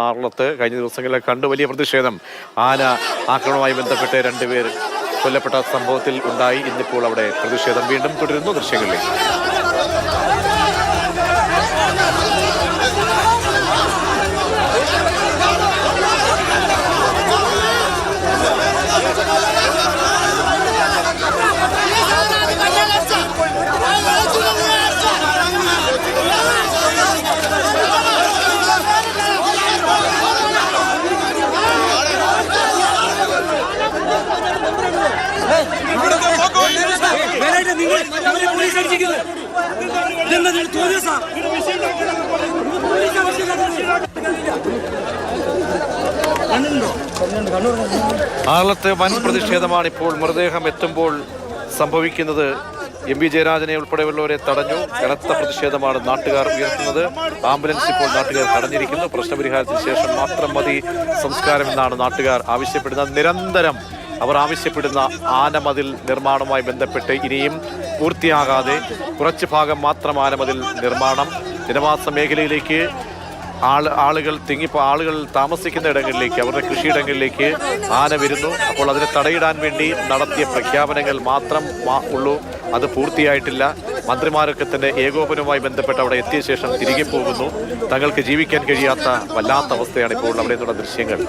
ആറളത്ത് കഴിഞ്ഞ ദിവസങ്ങളിൽ കണ്ടു വലിയ പ്രതിഷേധം. ആന ആക്രമണവുമായി ബന്ധപ്പെട്ട് 2 പേർ കൊല്ലപ്പെട്ട സംഭവത്തിൽ ഉണ്ടായി. ഇന്നിപ്പോൾ അവിടെ പ്രതിഷേധം വീണ്ടും തുടരുന്നു. ദൃശ്യങ്ങളിലേക്ക് ആറളത്ത് വൻ പ്രതിഷേധമാണ് ഇപ്പോൾ മൃതദേഹം എത്തുമ്പോൾ സംഭവിക്കുന്നത്. എം.വി. ജയരാജനെ ഉൾപ്പെടെയുള്ളവരെ തടഞ്ഞു. കനത്ത പ്രതിഷേധമാണ് നാട്ടുകാർ ഉയർത്തുന്നത്. ആംബുലൻസ് ഇപ്പോൾ നാട്ടുകാർ തടഞ്ഞിരിക്കുന്നു. പ്രശ്നപരിഹാരത്തിന് ശേഷം മാത്രം മതി സംസ്കാരം എന്നാണ് നാട്ടുകാർ ആവശ്യപ്പെടുന്നത്. നിരന്തരം അവർ ആവശ്യപ്പെടുന്ന ആനമതിൽ നിർമ്മാണവുമായി ബന്ധപ്പെട്ട് ഇനിയും പൂർത്തിയാകാതെ കുറച്ച് ഭാഗം മാത്രം ആനമതിൽ നിർമ്മാണം, ജനവാസ മേഖലയിലേക്ക് ആളുകൾ താമസിക്കുന്ന ഇടങ്ങളിലേക്ക്, അവരുടെ കൃഷിയിടങ്ങളിലേക്ക് ആന വരുന്നു. അപ്പോൾ അതിനെ തടയിടാൻ വേണ്ടി നടത്തിയ പ്രഖ്യാപനങ്ങൾ മാത്രം ഉള്ളൂ, അത് പൂർത്തിയായിട്ടില്ല. മന്ത്രിമാരൊക്കെ തന്നെ ഏകോപനവുമായി ബന്ധപ്പെട്ട് അവിടെ എത്തിയ ശേഷം തിരികെ പോകുന്നു. തങ്ങൾക്ക് ജീവിക്കാൻ കഴിയാത്ത വല്ലാത്ത അവസ്ഥയാണ് ഇപ്പോൾ അവിടെ നിന്നുള്ള ദൃശ്യങ്ങൾ.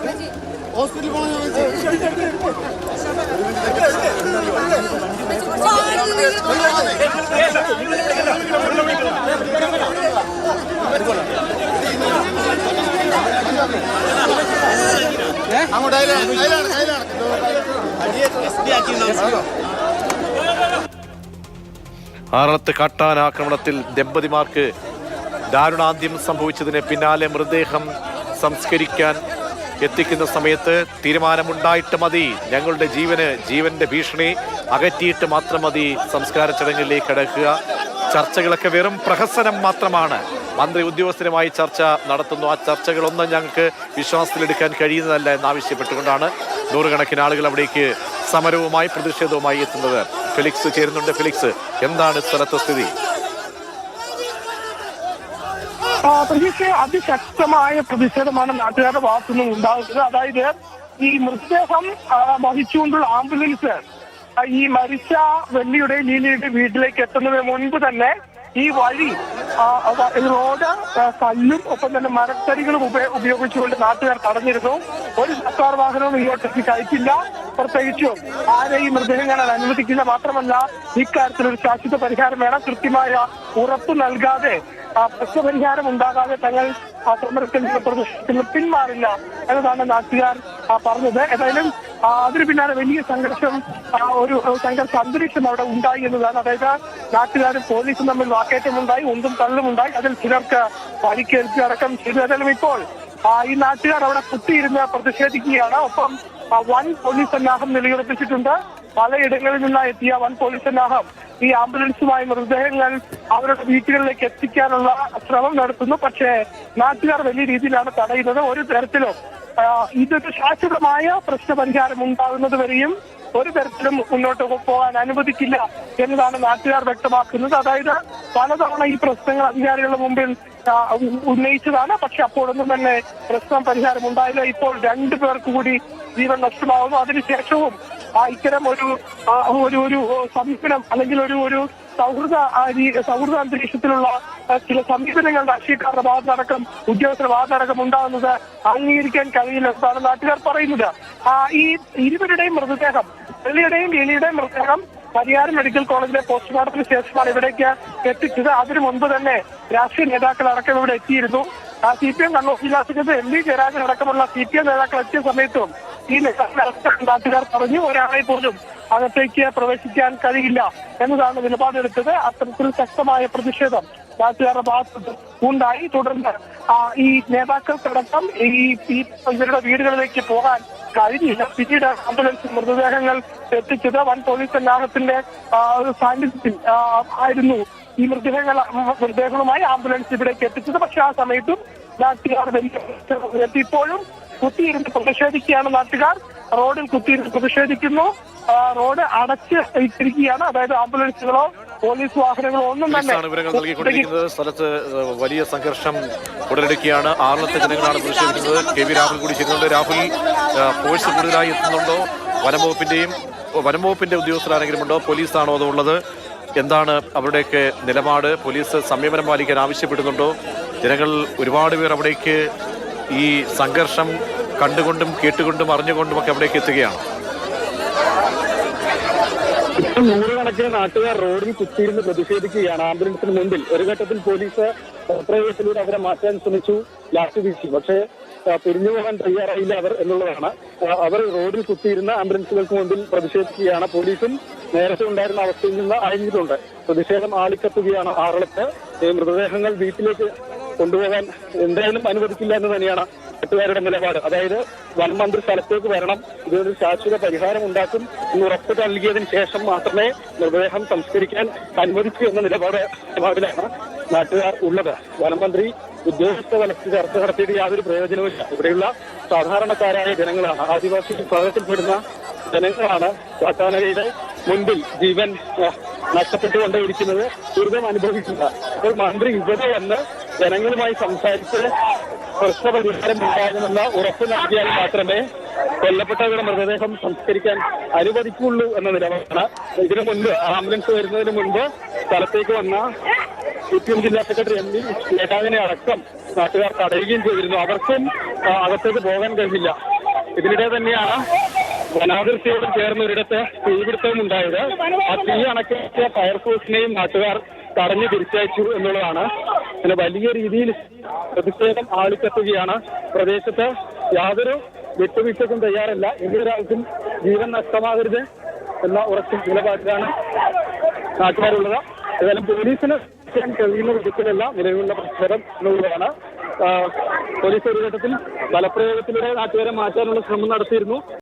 ആറളത്ത് കാട്ടാന ആക്രമണത്തിൽ ദമ്പതിമാർക്ക് ദാരുണാന്ത്യം സംഭവിച്ചതിന് പിന്നാലെ മൃതദേഹം സംസ്കരിക്കാൻ എത്തിക്കുന്ന സമയത്ത് തീരുമാനമുണ്ടായിട്ട് മതി, ഞങ്ങളുടെ ജീവന്റെ ഭീഷണി അകറ്റിയിട്ട് മാത്രം മതി സംസ്കാര ചടങ്ങിലേക്ക് കടക്കുക. ചർച്ചകളൊക്കെ വെറും പ്രഹസനം മാത്രമാണ്. മന്ത്രി ഉദ്യോഗസ്ഥരുമായി ചർച്ച നടത്തുന്നു. ആ ചർച്ചകളൊന്നും ഞങ്ങൾക്ക് വിശ്വാസത്തിലെടുക്കാൻ കഴിയുന്നതല്ല എന്നാവശ്യപ്പെട്ടുകൊണ്ടാണ് നൂറുകണക്കിന് ആളുകൾ അവിടേക്ക് സമരവുമായി പ്രതിഷേധവുമായി എത്തുന്നത്. ഫെലിക്സ് ചേരുന്നുണ്ട്. ഫെലിക്സ്, എന്താണ് സ്ഥലത്തെ സ്ഥിതി? അതിശക്തമായ പ്രതിഷേധമാണ് നാട്ടുകാരുടെ ഭാഗത്തുനിന്നും ഉണ്ടാകുന്നത്. അതായത് ഈ മൃതദേഹം വഹിച്ചുകൊണ്ടുള്ള ആംബുലൻസ് ഈ മരിച്ച വെള്ളിയുടെയും ലീലയുടെയും വീട്ടിലേക്ക് എത്തുന്നതിന് മുൻപ് തന്നെ ഈ വഴി റോഡ് കല്ലും ഒപ്പം തന്നെ മരത്തടികളും ഉപയോഗിച്ചുകൊണ്ട് നാട്ടുകാർ തടഞ്ഞിരുന്നു. ഒരു സർക്കാർ വാഹനവും ഇങ്ങോട്ടേക്ക് കയറ്റില്ല. പ്രത്യേകിച്ചും ആരെയും മൃതദേഹം കാണാൻ അനുവദിക്കില്ല. മാത്രമല്ല, ഇക്കാര്യത്തിൽ ഒരു ശാശ്വത പരിഹാരം വേണം. കൃത്യമായ ഉറപ്പ് നൽകാതെ പ്രശ്നപരിഹാരം ഉണ്ടാകാതെ തങ്ങൾ സമരത്തിൽ നിന്ന് പ്രദർശനത്തിൽ നിന്ന് പിന്മാറില്ല എന്നതാണ് നാട്ടുകാർ പറഞ്ഞത്. ഏതായാലും അതിന് പിന്നാലെ വലിയ ഒരു സംഘർഷ അന്തരീക്ഷം അവിടെ ഉണ്ടായി എന്നതാണ്. അതായത് നാട്ടുകാരും പോലീസും തമ്മിൽ വാക്കേറ്റമുണ്ടായി, ഉന്തും തള്ളുമുണ്ടായി. അതിൽ ചിലർക്ക് പരിക്കേൽക്കുക അടക്കം ചെയ്തു. ഏതായാലും ഇപ്പോൾ ഈ നാട്ടുകാർ അവിടെ കുത്തിയിരുന്ന് പ്രതിഷേധിക്കുകയാണ്. ഒപ്പം വൻ പോലീസ് സന്നാഹം നിലയുറപ്പിച്ചിട്ടുണ്ട്. പലയിടങ്ങളിൽ നിന്നായി എത്തിയ വൻ പോലീസ് സന്നാഹം ഈ ആംബുലൻസുമായി മൃതദേഹങ്ങൾ അവരുടെ വീട്ടുകളിലേക്ക് എത്തിക്കാനുള്ള ശ്രമം നടത്തുന്നു. പക്ഷേ നാട്ടുകാർ വലിയ രീതിയിലാണ് തടയുന്നത്. ഒരു തരത്തിലും ഇതൊരു ശാശ്വതമായ പ്രശ്നപരിഹാരം ഉണ്ടാകുന്നത് വരെയും ഒരു തരത്തിലും മുന്നോട്ട് പോകാൻ അനുവദിക്കില്ല എന്നതാണ് നാട്ടുകാർ വ്യക്തമാക്കുന്നത്. അതായത് പലതവണ ഈ പ്രശ്നങ്ങൾ അധികാരികളുടെ മുമ്പിൽ ഉന്നയിച്ചതാണ്. പക്ഷെ അപ്പോഴൊന്നും തന്നെ പ്രശ്നം പരിഹാരം ഉണ്ടായില്ല. ഇപ്പോൾ 2 പേർക്ക് കൂടി ജീവൻ നഷ്ടമാകുന്നു. അതിനുശേഷവും ഇത്തരം ഒരു സമീപനം അല്ലെങ്കിൽ ഒരു സൗഹൃദ അന്തരീക്ഷത്തിലുള്ള ചില സമീപനങ്ങൾ രാഷ്ട്രീയക്കാരുടെ ഭാഗത്തടക്കം ഉദ്യോഗസ്ഥരുടെ ഭാഗത്തടക്കം ഉണ്ടാകുന്നത് അംഗീകരിക്കാൻ കഴിയില്ല എന്നാണ് നാട്ടുകാർ പറയുന്നത്. ഈ ഇരുവരുടെയും മൃതദേഹം, വെള്ളിയുടെയും ലീലയുടെയും മൃതദേഹം പരിയാരം മെഡിക്കൽ കോളേജിലെ പോസ്റ്റ്മോർട്ടത്തിന് ശേഷമാണ് ഇവിടേക്ക് എത്തിച്ചത്. അതിനു മുൻപ് തന്നെ രാഷ്ട്രീയ നേതാക്കൾ അടക്കം ഇവിടെ എത്തിയിരുന്നു. CPM കണ്ണൂർ ജില്ലാ സെക്രട്ടറി എം.വി. ജയരാജൻ അടക്കമുള്ള CPM നേതാക്കൾ എത്തിയ സമയത്തും ഈ നാട്ടുകാർ പറഞ്ഞു ഒരാളെ പോലും അകത്തേക്ക് പ്രവേശിക്കാൻ കഴിയില്ല എന്നതാണ് നിലപാടെടുത്തത്. അത്തരത്തിൽ ശക്തമായ പ്രതിഷേധം നാട്ടുകാരുടെ ഭാഗത്ത് ഉണ്ടായി. തുടർന്ന് ഈ നേതാക്കൾക്കടക്കം ഇവരുടെ വീടുകളിലേക്ക് പോകാൻ കഴിഞ്ഞില്ല. പിന്നീട് ആംബുലൻസ് മൃതദേഹങ്ങൾ എത്തിച്ചത് വൻ പോലീസ് സന്നാഹത്തിന്റെ സാന്നിധ്യത്തിൽ ആയിരുന്നു. ഈ മൃതദേഹങ്ങളുമായി ആംബുലൻസ് ഇവിടേക്ക് എത്തിച്ചത്. പക്ഷെ ആ സമയത്തും നാട്ടുകാർ ഇപ്പോഴും കുത്തിയിരുന്ന് പ്രതിഷേധിക്കുകയാണ്. നാട്ടുകാർ റോഡിൽ കുത്തിയിരുന്ന് പ്രതിഷേധിക്കുന്നു. റോഡ് അടച്ച് ഇട്ടിരിക്കുകയാണ്. അതായത് ആംബുലൻസുകളോ പോലീസ് വാഹനങ്ങളോ ഒന്നും തന്നെ വിവരങ്ങൾ നൽകിക്കൊണ്ടിരിക്കുന്നത്. സ്ഥലത്ത് വലിയ സംഘർഷം ഉടലെടുക്കുകയാണ്. ആറളത്തെ ജനങ്ങളാണ് പ്രതിഷേധിക്കുന്നത്. കെ വി രാഹുൽ കൂടി ചെയ്യുന്നുണ്ട്. രാഹുൽ, ഫോഴ്സ് കൂടുതലായി എത്തുന്നുണ്ടോ? വനംവകുപ്പിന്റെ ഉദ്യോഗസ്ഥരാണെങ്കിലും ഉണ്ടോ? പോലീസാണോ അതോ ഉള്ളത്? എന്താണ് അവരുടെയൊക്കെ നിലപാട്? പോലീസ് സംയമനം പാലിക്കാൻ ആവശ്യപ്പെടുന്നുണ്ടോ? ജനങ്ങൾ ഒരുപാട് പേർ അവിടേക്ക് ഈ സംഘർഷം കണ്ടുകൊണ്ടും കേട്ടുകൊണ്ടും അറിഞ്ഞുകൊണ്ടും ഒക്കെ അവിടേക്ക് എത്തുകയാണ്. നൂറുകണക്കിന് നാട്ടുകാർ റോഡിൽ കുത്തിയിരുന്ന് പ്രതിഷേധിക്കുകയാണ് ആംബുലൻസിന് മുമ്പിൽ. ഒരു ഘട്ടത്തിൽ പോലീസ് പ്രയോഗത്തിലൂടെ അവരെ മാറ്റാൻ ശ്രമിച്ചു, ലാത്തി വീശി. പക്ഷേ പിരിഞ്ഞു പോകാൻ തയ്യാറായില്ല അവർ എന്നുള്ളതാണ്. അവർ റോഡിൽ കുത്തിയിരുന്ന ആംബുലൻസുകൾക്ക് മുമ്പിൽ പ്രതിഷേധിക്കുകയാണ്. പോലീസും നേരത്തെ ഉണ്ടായിരുന്ന അവസ്ഥയിൽ നിന്ന് അയഞ്ഞിട്ടുണ്ട്. പ്രതിഷേധം ആളിക്കത്തുകയാണ് ആറളത്ത്. മൃതദേഹങ്ങൾ വീട്ടിലേക്ക് കൊണ്ടുപോകാൻ എന്തായാലും അനുവദിക്കില്ല എന്ന് തന്നെയാണ് നാട്ടുകാരുടെ നിലപാട്. അതായത് വനമന്ത്രി സ്ഥലത്തേക്ക് വരണം, ഇതിനൊരു ശാശ്വത പരിഹാരം ഉണ്ടാക്കും എന്ന് ഉറപ്പ് നൽകിയതിന് ശേഷം മാത്രമേ മൃതദേഹം സംസ്കരിക്കാൻ അനുവദിക്കൂ എന്ന നിലപാടിലാണ് നാട്ടുകാർ ഉള്ളത്. വനമന്ത്രി ഉദ്യോഗസ്ഥ തലത്തിൽ ചർച്ച നടത്തിയിട്ട് യാതൊരു പ്രയോജനവുമില്ല. ഇവിടെയുള്ള സാധാരണക്കാരായ ജനങ്ങളാണ്, ആദിവാസി വിഭാഗത്തിൽപ്പെടുന്ന ജനങ്ങളാണ് കാട്ടാനയുടെ മുൻപിൽ ജീവൻ നഷ്ടപ്പെട്ടുകൊണ്ടേയിരിക്കുന്നത്, ദുരിതം അനുഭവിക്കുക. അപ്പോൾ മന്ത്രി ഇവിടെ വന്ന് ജനങ്ങളുമായി സംസാരിച്ച് പ്രശ്നപരിഹാരം ഉണ്ടാകുമെന്ന ഉറപ്പ് നൽകിയാൽ മാത്രമേ കൊല്ലപ്പെട്ടവരുടെ മൃതദേഹം സംസ്കരിക്കാൻ അനുവദിക്കുള്ളൂ എന്ന നിലപാടാണ്. ഇതിനു മുൻപ് ആംബുലൻസ് വരുന്നതിന് മുൻപ് സ്ഥലത്തേക്ക് വന്ന CPM ജില്ലാ സെക്രട്ടറി MV നേതാവിനെ അടക്കം നാട്ടുകാർ തടയുകയും ചെയ്തിരുന്നു. അവർക്കും അകത്തേക്ക് പോകാൻ കഴിഞ്ഞില്ല. ഇതിനിടെ തന്നെയാണ് വനാതിർത്തിയോട് ചേർന്ന ഒരിടത്ത് തീപിടുത്തവും ഉണ്ടായത്. ആ തീ അണക്കിയ ഫയർഫോഴ്സിനെയും നാട്ടുകാർ തടഞ്ഞു തിരിച്ചയച്ചു എന്നുള്ളതാണ്. പിന്നെ വലിയ രീതിയിൽ പ്രതിഷേധം ആളിക്കത്തുകയാണ്. പ്രദേശത്ത് യാതൊരു വിട്ടുവീഴ്ചയ്ക്കും തയ്യാറല്ല. എന്തൊരാൾക്കും ജീവൻ നഷ്ടമാകരുത് എന്ന ഉറച്ച നിലപാടിലാണ് നാട്ടുകാരുള്ളത്. ഏതായാലും പോലീസിന് കഴിയുന്ന വിധത്തിലല്ല നിലവിലുള്ള പ്രതിഷേധം എന്നുള്ളതാണ്. പോലീസ് ഒരു ഘട്ടത്തിൽ ബലപ്രയോഗത്തിലൂടെ നാട്ടുകാരെ മാറ്റാനുള്ള ശ്രമം നടത്തിയിരുന്നു.